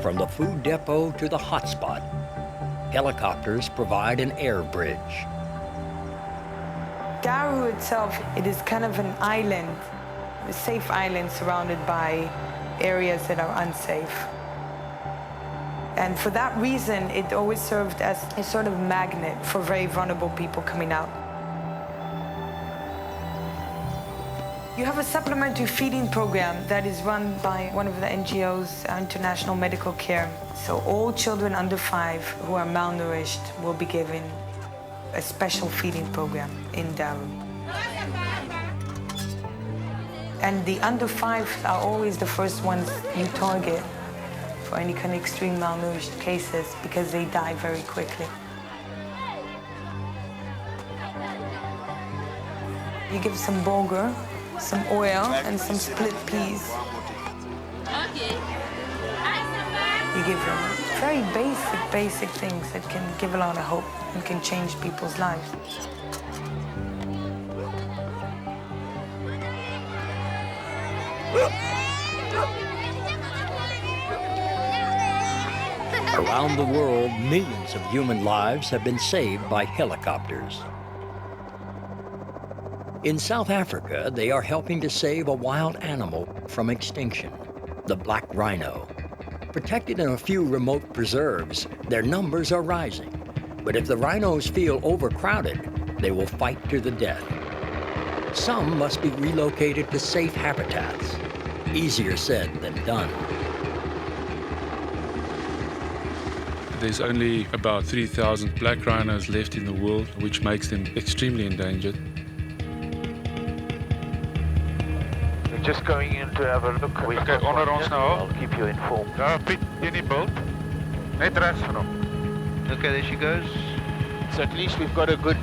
From the food depot to the hotspot, helicopters provide an air bridge. Daru itself, it is kind of an island, a safe island surrounded by areas that are unsafe. And for that reason, it always served as a sort of magnet for very vulnerable people coming out. You have a supplementary feeding program that is run by one of the NGOs, International Medical Care. So all children under 5 who are malnourished will be given a special feeding program in Daru. And the under 5 are always the first ones you target for any kind of extreme malnourished cases because they die very quickly. You give some bulgur, some oil, and some split peas. You give them very basic things that can give a lot of hope and can change people's lives. Around the world, millions of human lives have been saved by helicopters. In South Africa, they are helping to save a wild animal from extinction, the black rhino. Protected in a few remote preserves, their numbers are rising. But if the rhinos feel overcrowded, they will fight to the death. Some must be relocated to safe habitats. Easier said than done. There's only about 3,000 black rhinos left in the world, which makes them extremely endangered. We're just going in to have a look. Okay, onder ons nou. I'll keep you informed. Piet, in die bult. Net rechts van hom. Okay, there she goes. So at least we've got a good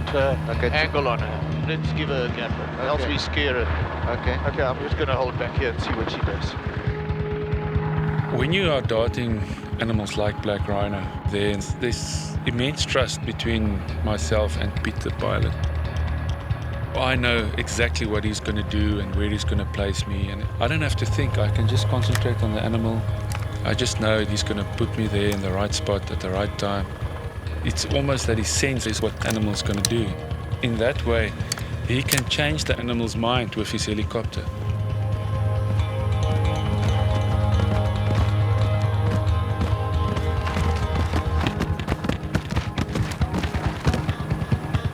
angle on her. Let's give her a camera. Else we scare her. Okay. Okay, I'm just going to hold back here and see what she does. When you are darting animals like black rhino, there's this immense trust between myself and Pete the pilot. I know exactly what he's going to do and where he's going to place me, and I don't have to think. I can just concentrate on the animal. I just know he's going to put me there in the right spot at the right time. It's almost that he senses what the animal's going to do. In that way, he can change the animal's mind with his helicopter.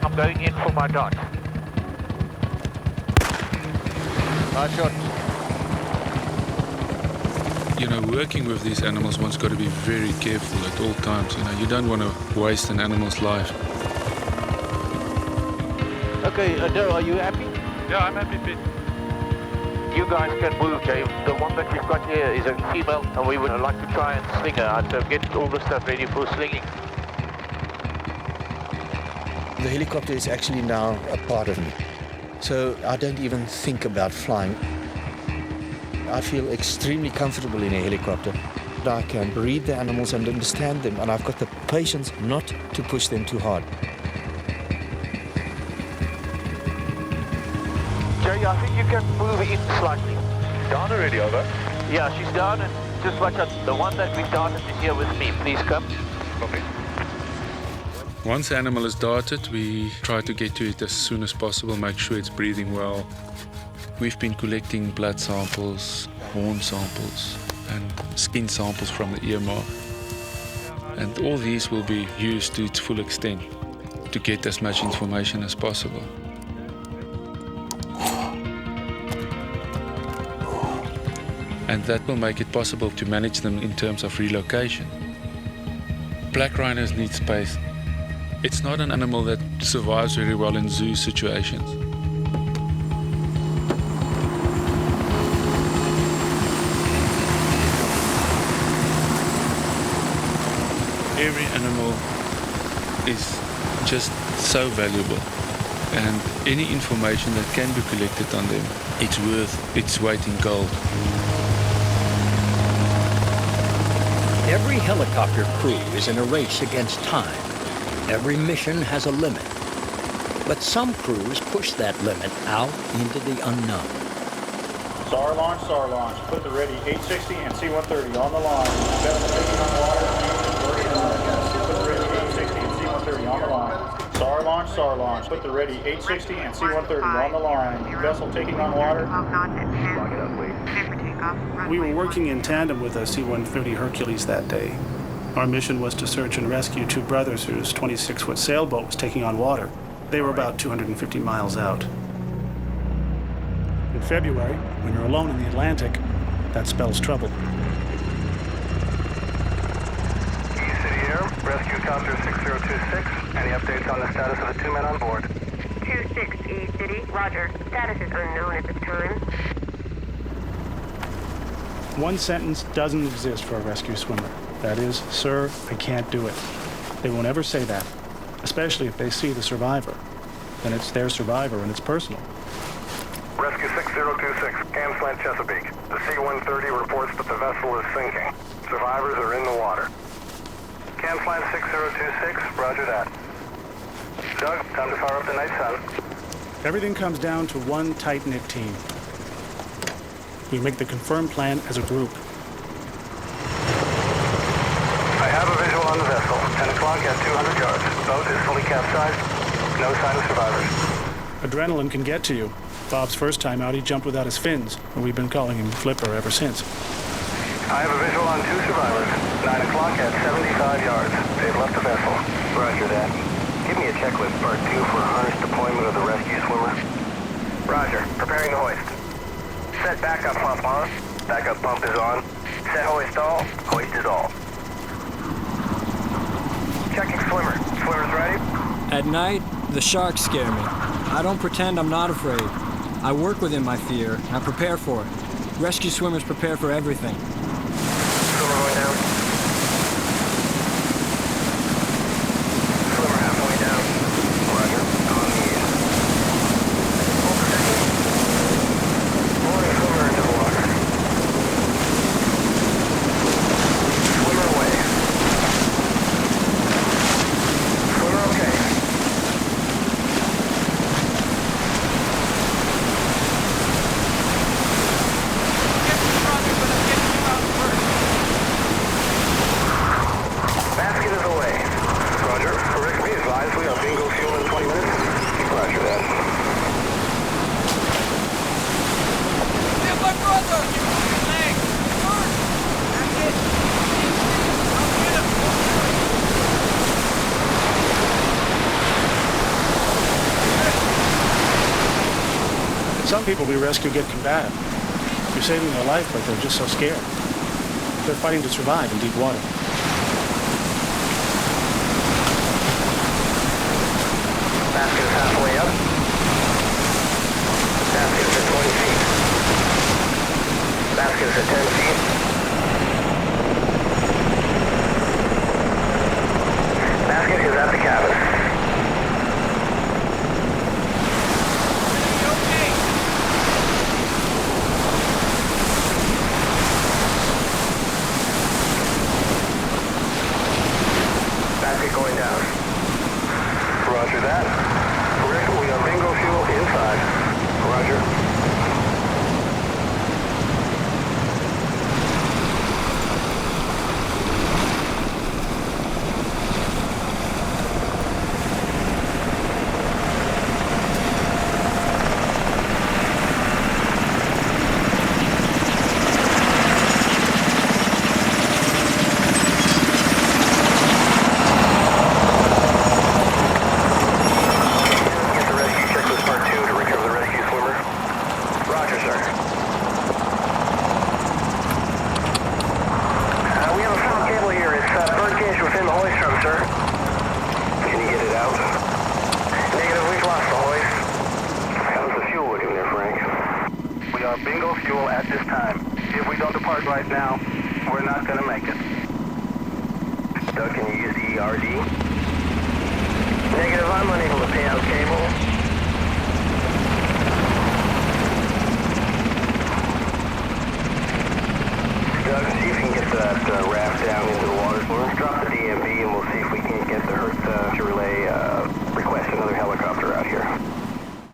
I'm going in for my dot. Nice shot. You know, working with these animals, one's got to be very careful at all times. You know, you don't want to waste an animal's life. Okay, Daryl, are you happy? Yeah, I'm happy, Pete. You guys can move, Jay. The one that we've got here is a female, and we would like to try and sling her out, so get all the stuff ready for slinging. The helicopter is actually now a part of me. So I don't even think about flying. I feel extremely comfortable in a helicopter. I can read the animals and understand them, and I've got the patience not to push them too hard. Jay, I think you can move in slightly. Down already, over. Yeah, she's down, and just watch out. The one that we darted is here with me. Please come. Copy. Once the animal is darted, we try to get to it as soon as possible, make sure it's breathing well. We've been collecting blood samples, horn samples, and skin samples from the EMR. And all these will be used to its full extent to get as much information as possible. And that will make it possible to manage them in terms of relocation. Black rhinos need space. It's not an animal that survives very well in zoo situations. Every animal is just so valuable, and any information that can be collected on them, it's worth its weight in gold. Every helicopter crew is in a race against time. Every mission has a limit. But some crews push that limit out into the unknown. SAR launch. Put the ready 860 and C-130 on the line. Vessel taking on water. Put the ready 860 and C-130 on the line. SAR launch. Put the ready 860 and C-130 on the line. Vessel taking on water. We were working in tandem with a C-130 Hercules that day. Our mission was to search and rescue two brothers whose 26-foot sailboat was taking on water. They were about 250 miles out. In February, when you're alone in the Atlantic, that spells trouble. East City Air, Rescue Copter 6026. Any updates on the status of the two men on board? 26 East City, roger. Status is unknown at this time. One sentence doesn't exist for a rescue swimmer. That is, sir, I can't do it. They won't ever say that, especially if they see the survivor. Then it's their survivor and it's personal. Rescue 6026, Camslant Chesapeake. The C-130 reports that the vessel is sinking. Survivors are in the water. Camslant 6026, roger that. Doug, time to fire up the night sun. Everything comes down to one tight-knit team. We make the confirmed plan as a group. I have a visual on the vessel. 10 o'clock at 200 yards. Boat is fully capsized. No sign of survivors. Adrenaline can get to you. Bob's first time out, he jumped without his fins, and we've been calling him Flipper ever since. I have a visual on two survivors. 9 o'clock at 75 yards. They've left the vessel. Roger that. Give me a checklist part 2 for a harness deployment of the rescue swimmer. Roger. Preparing the hoist. Set backup pump on. Backup pump is on. Set hoist all. Hoist is all. Checking swimmer. Swimmer's ready? At night, the sharks scare me. I don't pretend I'm not afraid. I work within my fear. I prepare for it. Rescue swimmers prepare for everything. Swimmer going down. Swimmer halfway down. Roger. On the east. Hold position. Pulling swimmer into the water. Swimmer away. Swimmer okay. Basket is away. Roger. Rick, be advised we are bingo fuel in 20 minutes. Roger that. Get my brother! Give me your leg! Hurt! That's it! I'll get him! Some people we rescue get combative. You're saving their life, but they're just so scared. They're fighting to survive in deep water. Basket is halfway up. Basket is at 20 feet. Basket is at 10 feet. Basket is at the cabin. Basket going down. Roger that. Rick, we are bingo fuel inside. Roger. Get the rescue checklist part 2 to recover the rescue swimmer. Roger, sir. We have a full cable here. It's bird cage within the hoist drum, sir. Can you get it out? Negative, we've lost the hoist. How's the fuel looking there, Frank? We are bingo fuel at this time. If we don't depart right now, we're not going to make it. Doug, can you use the ERD? Negative, I'm unable to pay out cable. Doug, see if you can get that raft down into the water.